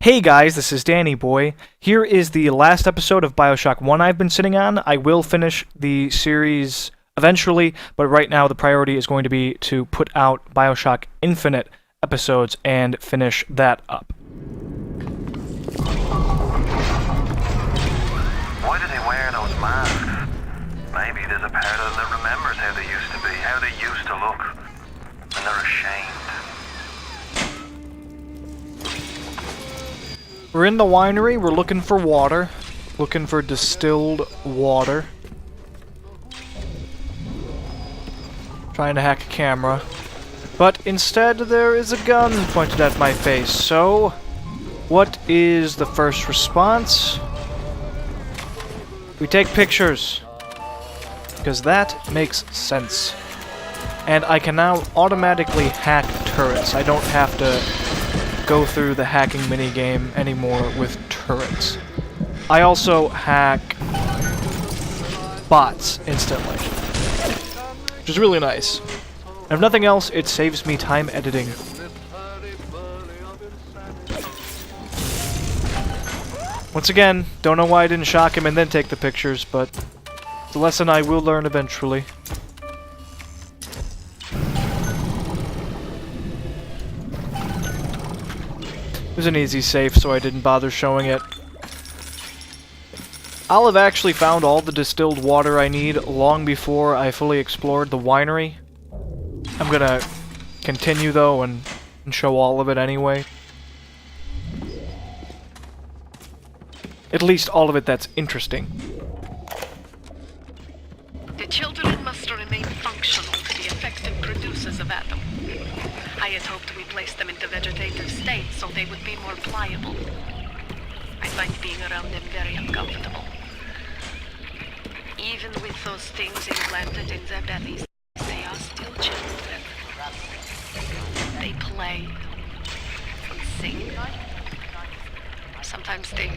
Hey guys, this is Danny Boy. Here is the last episode of BioShock 1 I've been sitting on. I will finish the series eventually, but right now the priority is going to be to put out BioShock Infinite episodes and finish that up. Why do they wear those masks? Maybe there's a part of them that remembers how they used to be, how they used to look, and they're ashamed. We're in the winery, we're looking for water. Looking for distilled water. Trying to hack a camera. But instead there is a gun pointed at my face, so... what is the first response? We take pictures. Because that makes sense. And I can now automatically hack turrets. I don't have to go through the hacking minigame anymore with turrets. I also hack bots instantly, which is really nice. And if nothing else, it saves me time editing. Once again, don't know why I didn't shock him and then take the pictures, but it's a lesson I will learn eventually. It was an easy save, so I didn't bother showing it. I'll have actually found all the distilled water I need long before I fully explored the winery. I'm gonna continue, though, and show all of it anyway. At least all of it that's interesting. The children must remain functional to be effective producers of Atom. I had hoped we placed them into vegetative state so they would be more pliable. I find being around them very uncomfortable. Even with those things implanted in their bellies, they are still children. They play and sing. Sometimes they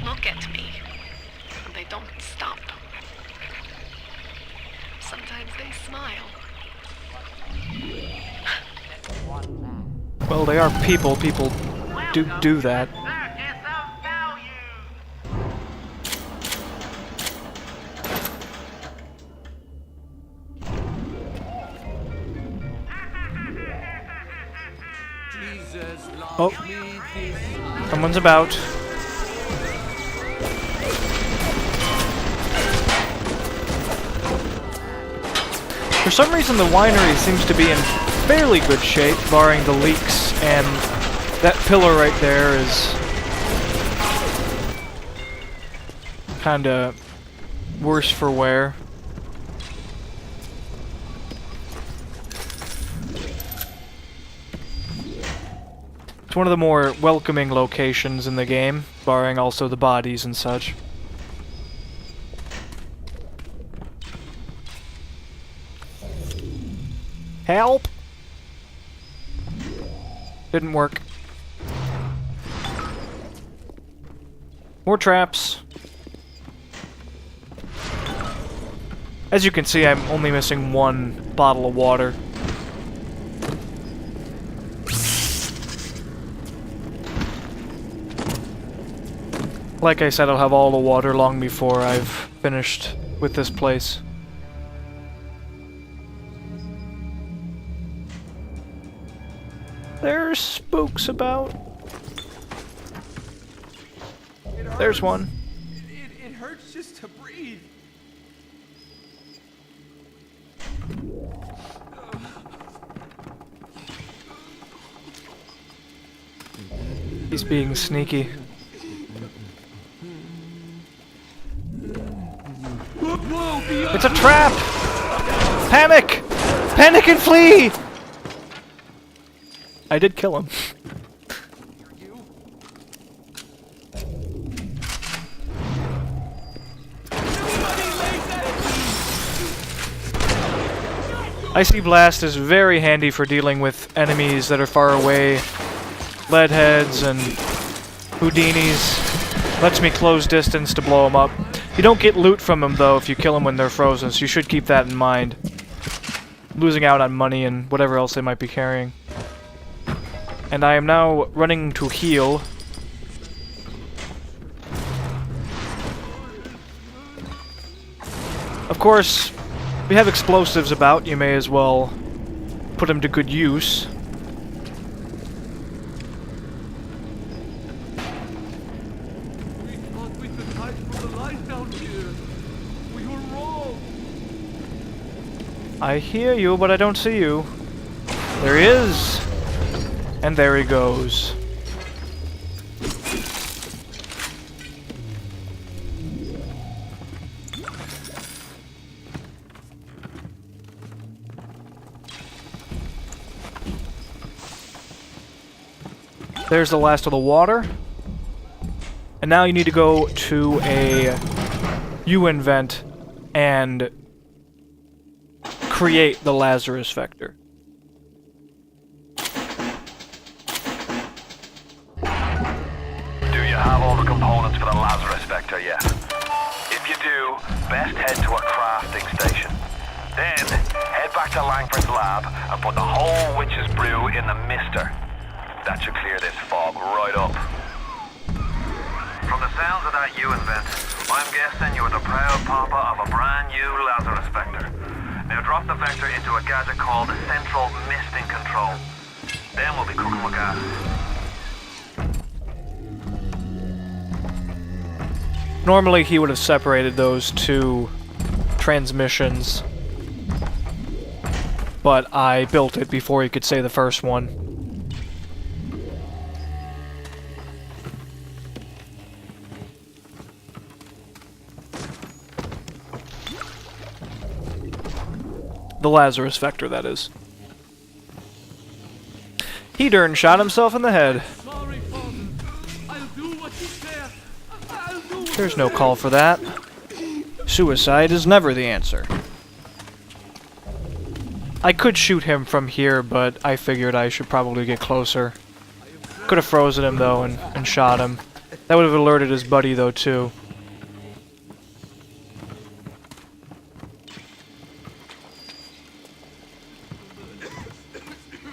look at me and they don't stop. Sometimes they smile. Well, they are people. People do that. Oh, someone's about. For some reason, the winery seems to be in fairly good shape, barring the leaks, and that pillar right there is kinda worse for wear. It's one of the more welcoming locations in the game, barring also the bodies and such. Help! Didn't work. More traps. As you can see, I'm only missing one bottle of water. Like I said, I'll have all the water long before I've finished with this place. There's spooks about. There's one. It hurts just to breathe. He's being sneaky. It's a trap! Panic! Panic and flee! I did kill him. Icy Blast is very handy for dealing with enemies that are far away. Leadheads and Houdinis. Lets me close distance to blow them up. You don't get loot from them, though, if you kill them when they're frozen, so you should keep that in mind. Losing out on money and whatever else they might be carrying. And I am now running to heal. Of course, we have explosives about, you may as well put them to good use. We thought we could hide from the light down here. We were wrong. I hear you, but I don't see you. There he is! And there he goes. There's the last of the water. And now you need to go to a UN vent and create the Lazarus vector. Do you have all the components for the Lazarus vector yet? If you do, best head to a crafting station. Then, head back to Langford's lab and put the whole witch's brew in the mister. That should clear this fog right up. From the sounds of that UN vent, I'm guessing you're the proud papa of a brand new Lazarus vector. Now drop the vector into a gadget called Central Misting Control. Then we'll be cooking with gas. Normally he would have separated those two transmissions, but I built it before he could say the first one. The Lazarus vector, that is. He darn shot himself in the head. Sorry, Father. I'll do what you say. I'll do what There's no call for that. Suicide is never the answer. I could shoot him from here, but I figured I should probably get closer. Could have frozen him, though, and shot him. That would have alerted his buddy, though, too.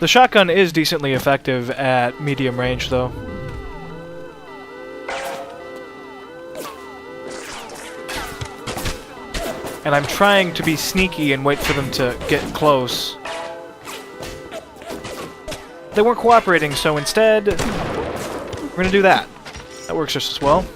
The shotgun is decently effective at medium range, though. And I'm trying to be sneaky and wait for them to get close. They weren't cooperating, so instead, we're gonna do that. That works just as well.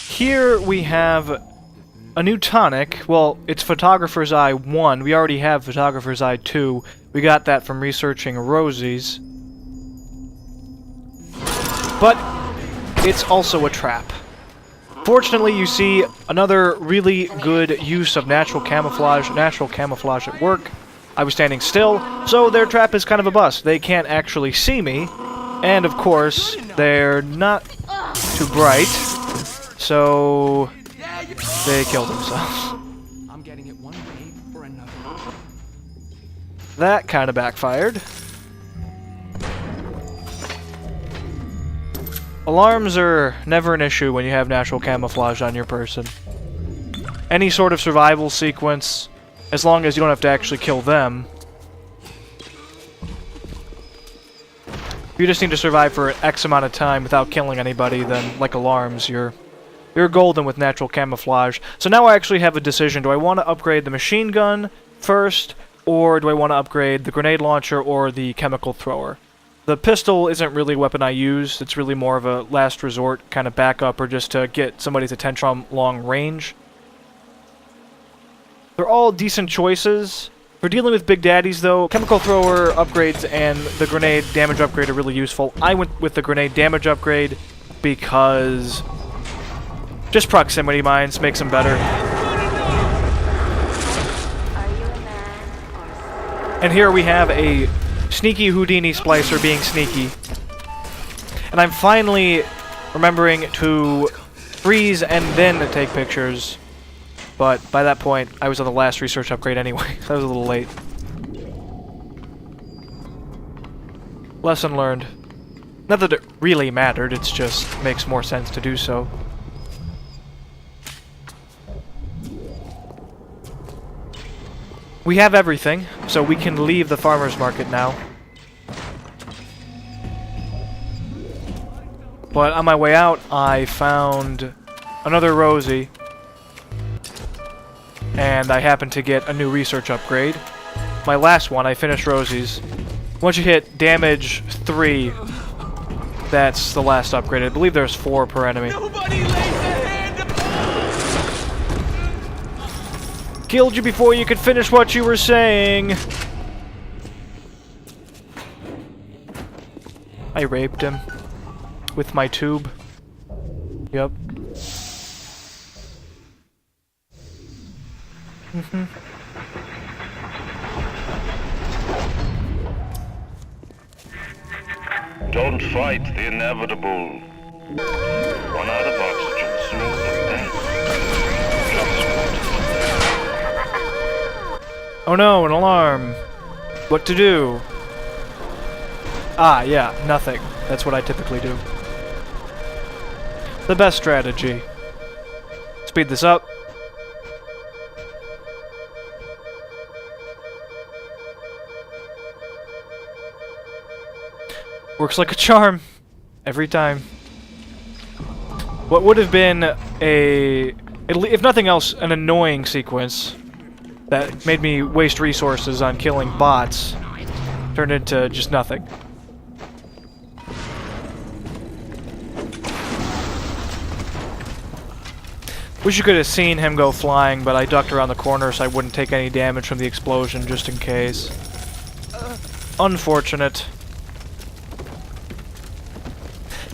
Here we have a new tonic. Well, it's Photographer's Eye 1. We already have Photographer's Eye 2. We got that from researching Rosie's. But it's also a trap. Fortunately, you see another really good use of natural camouflage at work. I was standing still, so their trap is kind of a bust. They can't actually see me, and of course, they're not too bright. So they killed themselves. I'm getting it one way or another. That kind of backfired. Alarms are never an issue when you have natural camouflage on your person. Any sort of survival sequence, as long as you don't have to actually kill them. If you just need to survive for X amount of time without killing anybody, then, like alarms, you're golden with natural camouflage. So now I actually have a decision. Do I want to upgrade the machine gun first, or do I want to upgrade the grenade launcher or the chemical thrower? The pistol isn't really a weapon I use. It's really more of a last resort kind of backup, or just to get somebody's attention from long range. They're all decent choices. For dealing with big daddies, though, chemical thrower upgrades and the grenade damage upgrade are really useful. I went with the grenade damage upgrade because just proximity mines makes them better. And here we have a sneaky Houdini splicer being sneaky. And I'm finally remembering to freeze and then take pictures. But by that point, I was on the last research upgrade anyway, so I was a little late. Lesson learned. Not that it really mattered, it just makes more sense to do so. We have everything, so we can leave the farmer's market now. But on my way out, I found another Rosie. And I happened to get a new research upgrade. My last one, I finished Rosie's. Once you hit damage 3, that's the last upgrade. I believe there's 4 per enemy. Nobody lays a hand upon. Killed you before you could finish what you were saying. I raped him. With my tube. Yep. Don't fight the inevitable. Run out of oxygen soon and Oh no, an alarm. What to do? Ah, yeah, nothing. That's what I typically do. The best strategy. Speed this up. Works like a charm. Every time. What would have been if nothing else, an annoying sequence that made me waste resources on killing bots turned into just nothing. Wish you could have seen him go flying, but I ducked around the corner so I wouldn't take any damage from the explosion just in case. Unfortunate.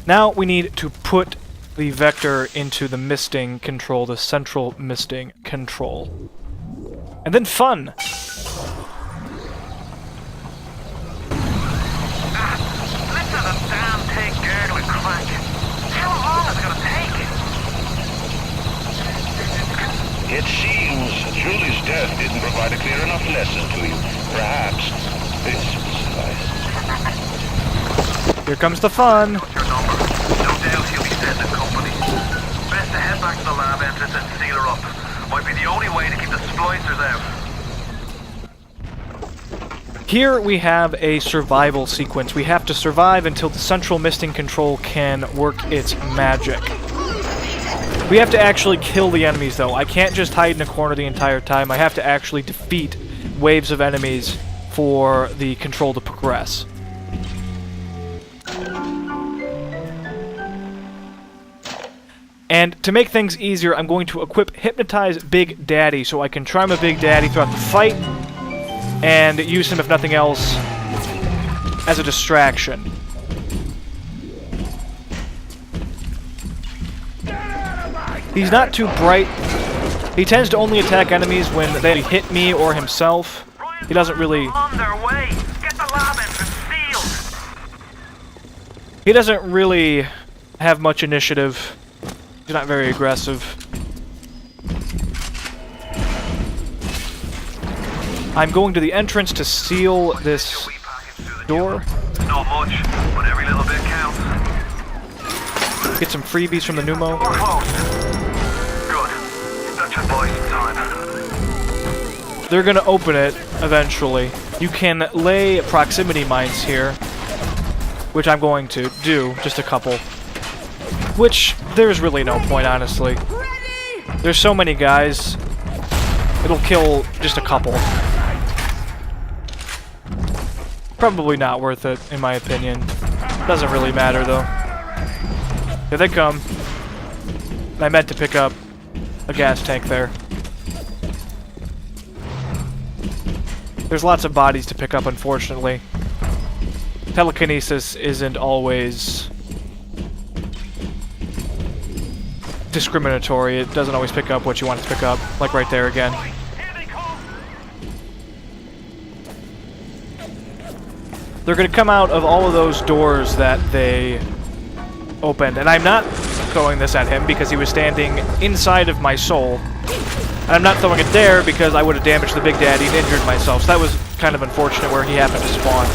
Now we need to put the vector into the misting control, the central misting control. And then fun! Listen to the damn thing gurgling crank. How long is it gonna take? it seems Julie's death didn't provide a clear enough lesson to you. Perhaps this will suffice. Here comes the fun! What's your number? No doubt he'll be sending company. Best to head back to the lab entrance and seal her up. Might be the only way to keep the splicers out. Here we have a survival sequence. We have to survive until the central misting control can work its magic. We have to actually kill the enemies, though. I can't just hide in a corner the entire time. I have to actually defeat waves of enemies for the control to progress. And to make things easier, I'm going to equip Hypnotize Big Daddy so I can try my Big Daddy throughout the fight and use him, if nothing else, as a distraction. He's not too bright. He tends to only attack enemies when they hit me or himself. He doesn't really... On their way. Get the lab entrance sealed. He doesn't really have much initiative. He's not very aggressive. I'm going to the entrance to seal this door. Not much, but every little bit counts. Get some freebies from the Pneumo. We're close. Good. That should buy some time. They're gonna open it eventually. You can lay proximity mines here, which I'm going to do, just a couple. Which, there's really no point, honestly. There's so many guys, it'll kill just a couple. Probably not worth it, in my opinion. Doesn't really matter, though. Here they come. I meant to pick up a gas tank there. There's lots of bodies to pick up, unfortunately. Telekinesis isn't always discriminatory. It doesn't always pick up what you want it to pick up. Like right there again. They're going to come out of all of those doors that they opened. And I'm not throwing this at him because he was standing inside of my soul. And I'm not throwing it there because I would have damaged the Big Daddy and injured myself. So that was kind of unfortunate where he happened to spawn.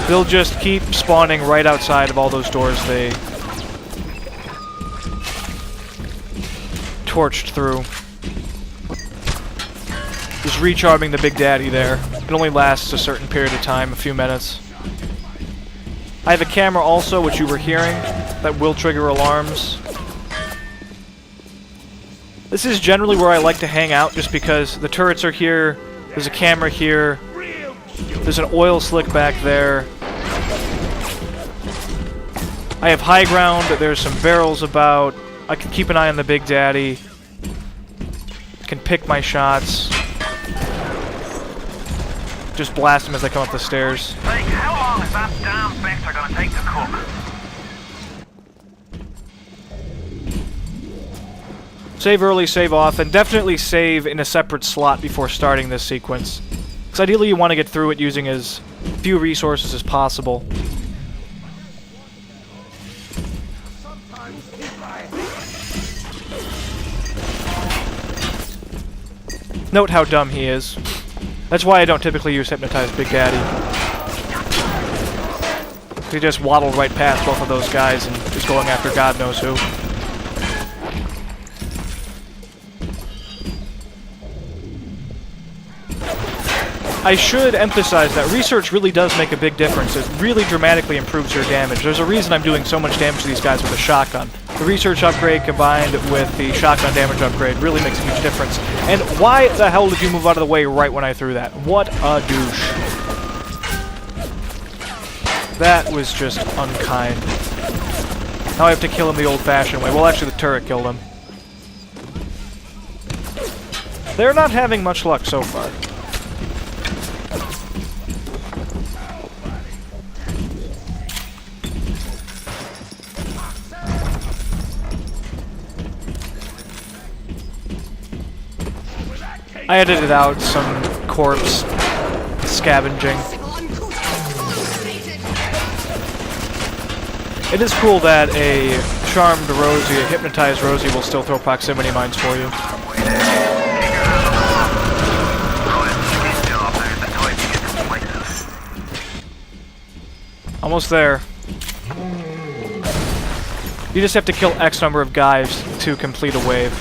they'll just keep spawning right outside of all those doors they torched through. Just recharging the Big Daddy there. It only lasts a certain period of time, a few minutes. I have a camera also, which you were hearing, that will trigger alarms. This is generally where I like to hang out, just because the turrets are here, there's a camera here, there's an oil slick back there. I have high ground, there's some barrels about, I can keep an eye on the Big Daddy, can pick my shots, just blast them as they come up the stairs. Like, how long is that damn vector gonna take to cook? Save early, save often. Definitely save in a separate slot before starting this sequence. Because ideally you want to get through it using as few resources as possible. Note how dumb he is. That's why I don't typically use Hypnotize Big Daddy. He just waddled right past both of those guys and is going after God knows who. I should emphasize that research really does make a big difference. It really dramatically improves your damage. There's a reason I'm doing so much damage to these guys with a shotgun. The research upgrade combined with the shotgun damage upgrade really makes a huge difference. And why the hell did you move out of the way right when I threw that? What a douche. That was just unkind. Now I have to kill him the old-fashioned way. Well, actually the turret killed him. They're not having much luck so far. I edited out some corpse scavenging. It is cool that a charmed Rosie, a hypnotized Rosie, will still throw proximity mines for you. Almost there. You just have to kill X number of guys to complete a wave.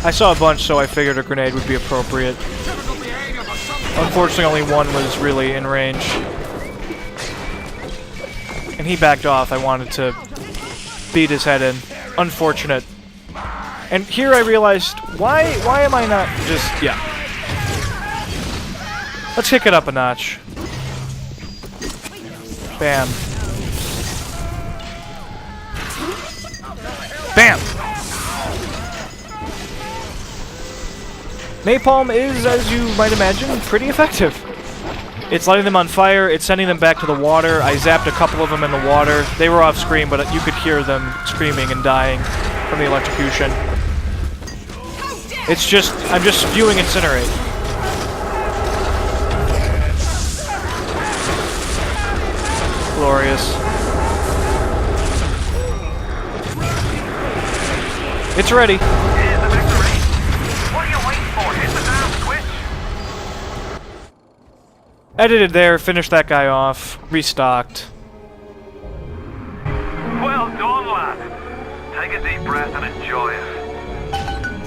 I saw a bunch, so I figured a grenade would be appropriate. Unfortunately, only one was really in range. And he backed off. I wanted to beat his head in. Unfortunate. And here I realized, why am I not just... yeah. Let's kick it up a notch. Bam. Bam! Napalm is, as you might imagine, pretty effective. It's lighting them on fire, it's sending them back to the water. I zapped a couple of them in the water. They were off screen, but you could hear them screaming and dying from the electrocution. It's just, I'm just spewing Incinerate. Glorious. It's ready. Edited there, finished that guy off, restocked. Well done, lad. Take a deep breath and enjoy it.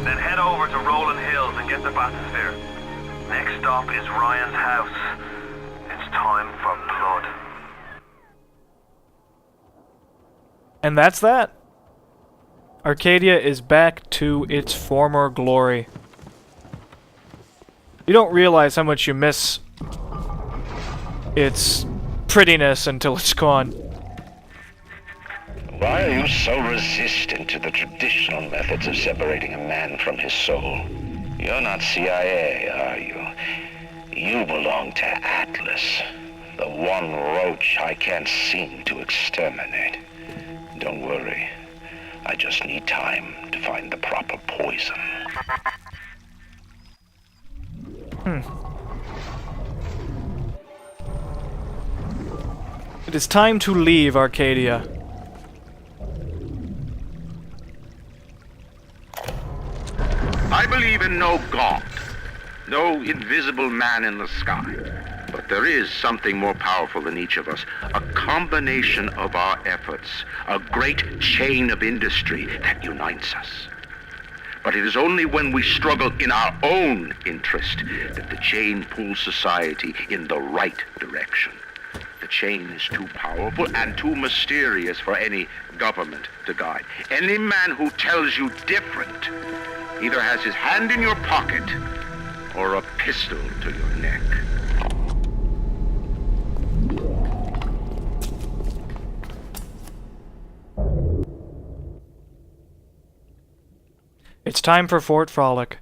Then head over to Rolling Hills and get the bathysphere. Next stop is Ryan's house. It's time for blood. And that's that. Arcadia is back to its former glory. You don't realize how much you miss its prettiness until it's gone. Why are you so resistant to the traditional methods of separating a man from his soul? You're not CIA, are you? You belong to Atlas, the one roach I can't seem to exterminate. Don't worry. I just need time to find the proper poison. It is time to leave Arcadia. No invisible man in the sky. But there is something more powerful than each of us. A combination of our efforts. A great chain of industry that unites us. But it is only when we struggle in our own interest that the chain pulls society in the right direction. The chain is too powerful and too mysterious for any government to guide. Any man who tells you different either has his hand in your pocket or a pistol to your neck. It's time for Fort Frolic.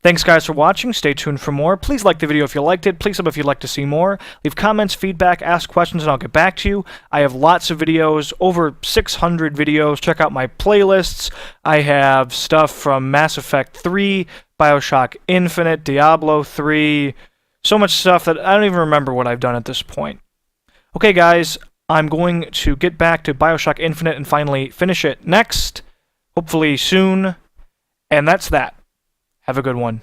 Thanks guys for watching, stay tuned for more. Please like the video if you liked it, please sub if you'd like to see more. Leave comments, feedback, ask questions, and I'll get back to you. I have lots of videos, over 600 videos. Check out my playlists. I have stuff from Mass Effect 3, BioShock Infinite, Diablo 3, so much stuff that I don't even remember what I've done at this point. Okay guys, I'm going to get back to BioShock Infinite and finally finish it next, hopefully soon, and that's that. Have a good one.